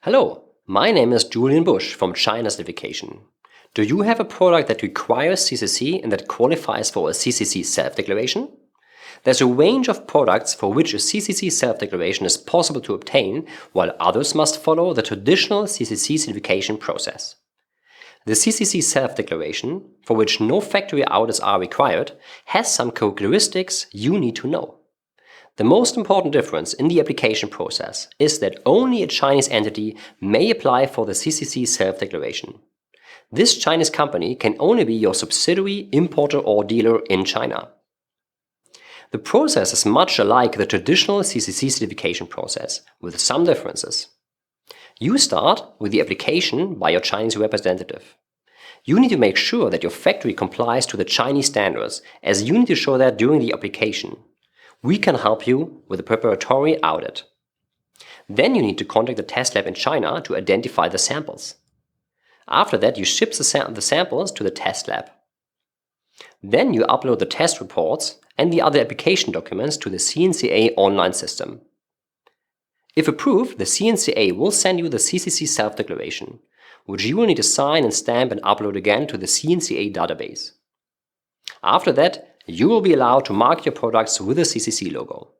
Hello, my name is Julian Busch from China Certification. Do you have a product that requires CCC and that qualifies for a CCC self-declaration? There's a range of products for which a CCC self-declaration is possible to obtain, while others must follow the traditional CCC certification process. The CCC self-declaration, for which no factory audits are required, has some characteristics you need to know. The most important difference in the application process is that only a Chinese entity may apply for the CCC self-declaration. This Chinese company can only be your subsidiary, importer or dealer in China. The process is much alike the traditional CCC certification process, with some differences. You start with the application by your Chinese representative. You need to make sure that your factory complies to the Chinese standards, as you need to show that during the application. We can help you with a preparatory audit. Then you need to contact the test lab in China to identify the samples. After that, you ship the samples to the test lab. Then you upload the test reports and the other application documents to the CNCA online system. If approved, the CNCA will send you the CCC self-declaration, which you will need to sign and stamp and upload again to the CNCA database. After that, you will be allowed to mark your products with the CCC logo.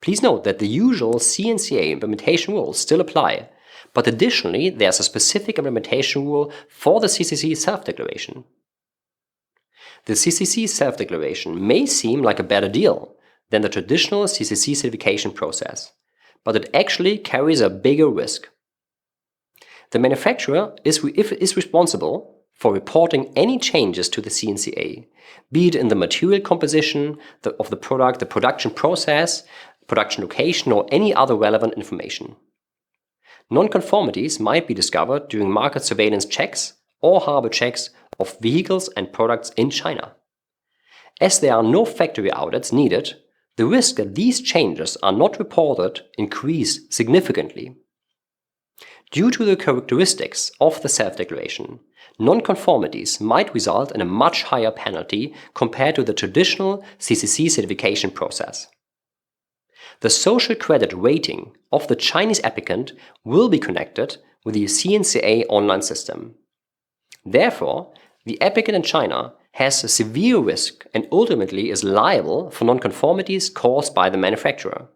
Please note that the usual CNCA implementation rules still apply, but additionally there's a specific implementation rule for the CCC self-declaration. The CCC self-declaration may seem like a better deal than the traditional CCC certification process, but it actually carries a bigger risk. The manufacturer is responsible for reporting any changes to the CNCA, be it in the material composition of the product, the production process, production location, or any other relevant information. Non-conformities might be discovered during market surveillance checks or harbor checks of vehicles and products in China. As there are no factory audits needed, the risk that these changes are not reported increase significantly. Due to the characteristics of the self-declaration, non-conformities might result in a much higher penalty compared to the traditional CCC certification process. The social credit rating of the Chinese applicant will be connected with the CNCA online system. Therefore, the applicant in China has a severe risk and ultimately is liable for non-conformities caused by the manufacturer.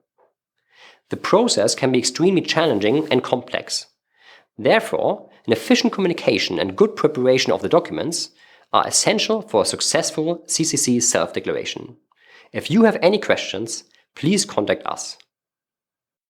The process can be extremely challenging and complex. Therefore, an efficient communication and good preparation of the documents are essential for a successful CCC self-declaration. If you have any questions, please contact us.